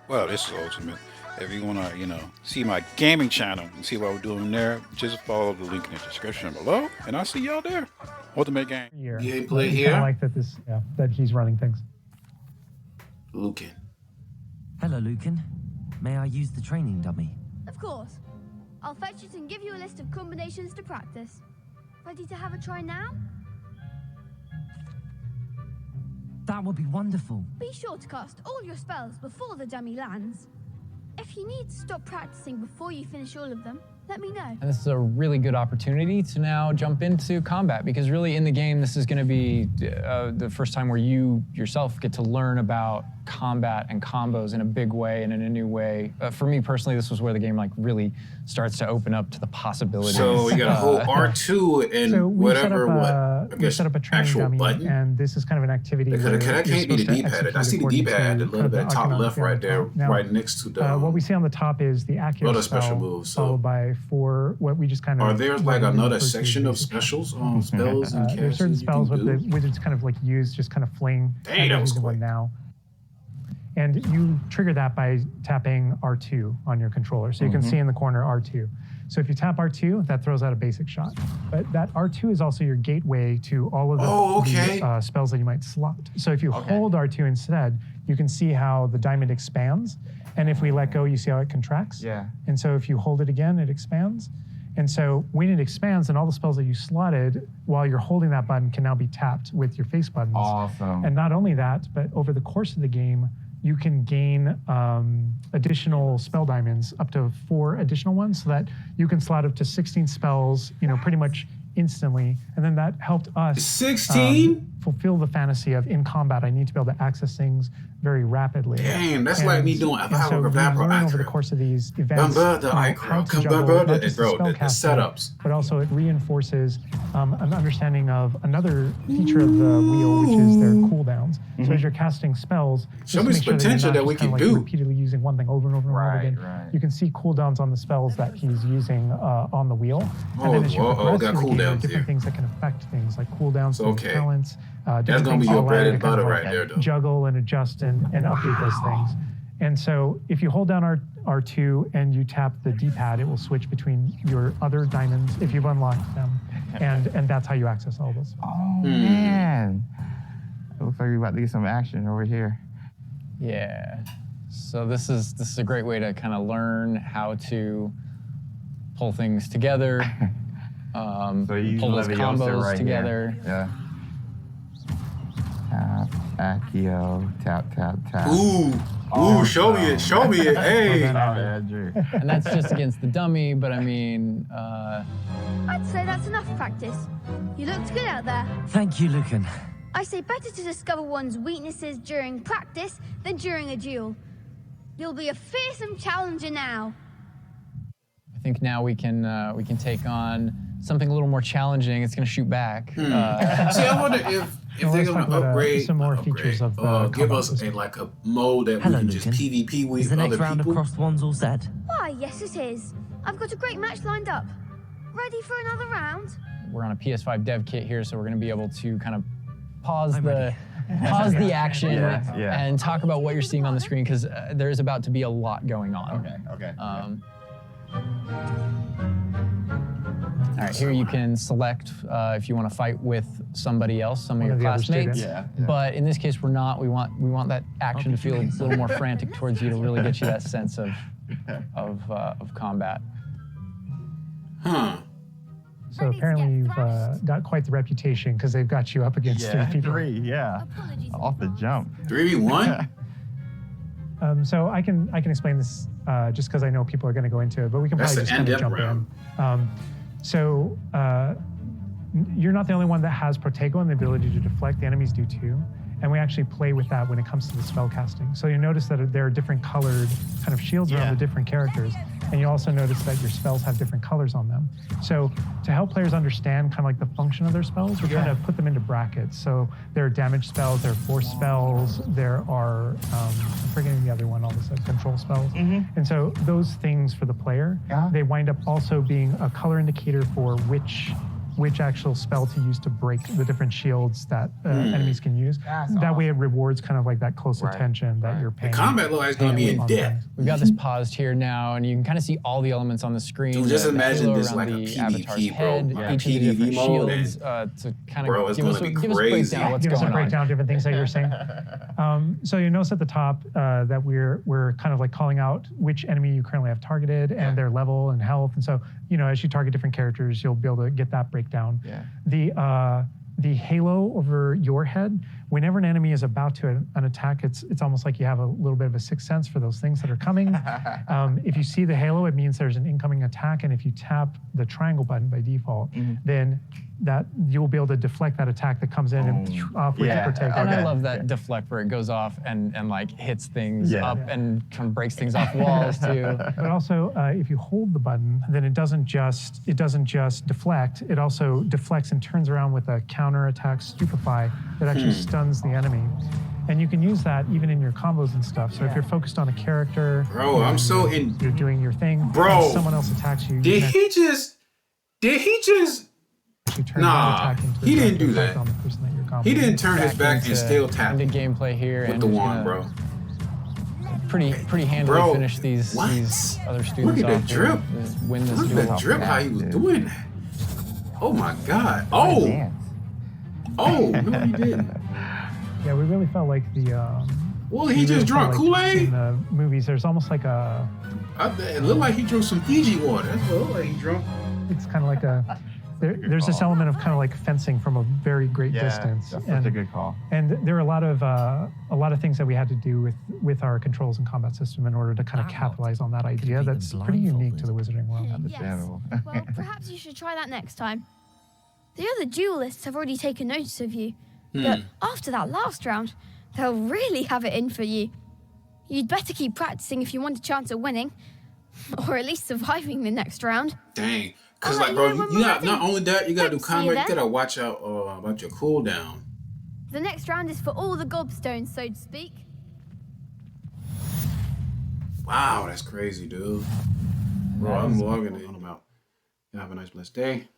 Well, this is ultimate. If you wanna, see my gaming channel and see what we're doing there, just follow the link in the description below, and I'll see y'all there. Ultimate game. Year. Gameplay I here. like that that he's running things. Lucan. Hello, Lucan. May I use the training dummy? Of course. I'll fetch it and give you a list of combinations to practice. Ready to have a try now? That would be wonderful. Be sure to cast all your spells before the dummy lands. If you need to stop practicing before you finish all of them, let me know. And this is a really good opportunity to now jump into combat, because really in the game, this is going to be the first time where you yourself get to learn about combat and combos in a big way and in a new way. For me personally, this was where the game really starts to open up to the possibilities. So you got a whole R2 and So we whatever, we set up a training actual dummy, button. and this is kind of an activity. Because where that you're can't be the supposed to D-pad. I execute see the according D-pad, to a little bit the top icon left on right the there, top. Now, right next to the. what we see on the top is the accurate other special spell, moves, so- followed by 4 what we just kind of. Are there like another refer to section of basic specials, spells and There's casts certain you spells can with do? the wizards kind of use, just kind of fling. Dang, that was using one quick. now. And you trigger that by tapping R2 on your controller. So you can see in the corner R2. So if you tap R2, that throws out a basic shot. But that R2 is also your gateway to all of the spells that you might slot. So if you hold R2 instead, you can see how the diamond expands. And if we let go, you see how it contracts. Yeah. And so if you hold it again, it expands. And so when it expands, then all the spells that you slotted while you're holding that button can now be tapped with your face buttons. Awesome. And not only that, but over the course of the game, you can gain additional spell diamonds, up to 4 additional ones, so that you can slot up to 16 spells, pretty much instantly. And then that helped us 16? Fulfill the fantasy of in combat, I need to be able to access things very rapidly. Damn, that's like me doing and so you learn over the course of these events how to juggle not just the spellcasting, setups. but also it reinforces an understanding of another feature of the wheel, which is their cooldowns. So as you're casting spells, Show just me to make sure potential that, that we you're not can just do. repeatedly using one thing over and over and over again. Right. You can see cooldowns on the spells that he's using on the wheel. And then as you progress got through the game, there are cooldowns different here. things that can affect things, like cooldowns, Okay. talents. That's different gonna be things your to bread allow you and to kind butter of right there, though. juggle and adjust and update those things. And so if you hold down R2 and you tap the D-pad, it will switch between your other diamonds if you've unlocked them. And that's how you access all those. Oh, man. It looks like we're about to get some action over here. Yeah. So this is a great way to kind of learn how to pull things together, So you use pull those Leviosa combos right together. Here. Yeah. Tap, Accio, tap, tap, tap. Ooh, show me it, hey. Yeah, Drew. And that's just against the dummy, but I mean, I'd say that's enough practice. You looked good out there. Thank you, Lucan. I say better to discover one's weaknesses during practice than during a duel. You'll be a fearsome challenger now. I think now we can take on something a little more challenging. It's going to shoot back. See, I wonder if they're let's gonna talk about, upgrade, some more features of the give combat us system. like a mode that Hello, we can just Lucan. PvP with Is the next other round people. of crossed wands all set? Why, yes it is. I've got a great match lined up. Ready for another round? We're on a PS5 dev kit here, so we're going to be able to kind of pause I'm the ready. pause the action Yeah. and talk about what you're seeing on the screen, because there is about to be a lot going on. Okay. All right, here you can select if you want to fight with somebody else, some of One your of the other classmates. students. Yeah. But in this case, we're not. We want that action to feel a little more frantic towards you to really get you that sense of combat. Huh. So apparently you've got quite the reputation because they've got you up against 3 people. 3, yeah. Apologies. Off the jump. 3v1? So I can explain this just because I know people are going to go into it, but we can That's probably just the kind of end-up jump in. So you're not the only one that has Protego and the ability to deflect. The enemies do too. And we actually play with that when it comes to the spell casting. So you notice that there are different colored kind of shields around the different characters. And you also notice that your spells have different colors on them. So to help players understand kind of like the function of their spells, we're trying to put them into brackets. So there are damage spells, there are force spells, there are, I'm forgetting the other one, all this control spells. And so those things for the player, they wind up also being a color indicator for which which actual spell to use to break the different shields that enemies can use. That way it rewards kind of like that close attention that you're paying. The combat look like it's gonna be in on depth. things. We've got this paused here now, and you can kind of see all the elements on the screen. Dude, just the imagine halo this around like a the PvP, avatar's bro. head, Like a each of the different PvP mode, shields, to kind bro, of it's give us gonna a be breakdown of crazy. what's Give us a going breakdown on. of different things that you're saying. So you notice at the top that we're kind of like calling out which enemy you currently have targeted and their level and health. And so, you know, as you target different characters, you'll be able to get that breakdown. Yeah. The halo over your head, whenever an enemy is about to an attack, it's almost like you have a little bit of a sixth sense for those things that are coming. If you see the halo, it means there's an incoming attack, and if you tap the triangle button by default, then that you'll be able to deflect that attack that comes in and off with Yeah. the protect. And I love that deflect where it goes off and like hits things up and kind of breaks things off walls too. But also, if you hold the button, then it doesn't just deflect. It also deflects and turns around with a counter attack stupefy that actually stuns the enemy. And you can use that even in your combos and stuff. So if you're focused on a character, Bro, I'm so in. you're doing your thing. Bro, and someone else attacks you. Did you he just? actually turn that Nah, attack into he a didn't do direct effect that. on the person that you're comboing. He didn't turn his back and into- still tap into gameplay here with and the just wand, gonna bro. pretty handily Bro, finish these what? other students Look at off the here. drip. Just win this Look at duel. that drip, how he was Yeah. doing that. Oh my God. Nice Oh, dance. oh, no, he didn't. Yeah, we really felt like the. Well, we he really just felt drunk like Kool-Aid. In the movies, there's almost like a. It looked like he drank some Fiji water. That's what it looked like he drunk. It's kind of like a. There's this element of kind of like fencing from a very great distance, That's such a good call. and there are a lot of things that we had to do with our controls and combat system in order to kind of capitalize on that idea. beat them That's pretty unique to the Wizarding world. Understandable. Yes. Well, perhaps you should try that next time. The other duelists have already taken notice of you, but after that last round, they'll really have it in for you. You'd better keep practicing if you want a chance at winning, or at least surviving the next round. Dang. Cause I'll like, let bro, you know when you we're got ready. not only that, you gotta do Thanks, see you combat. You then. gotta watch out about your cooldown. The next round is for all the gobstones, so to speak. Wow, that's crazy, dude. Bro, I'm logging in. I'm out. You have a nice blessed day.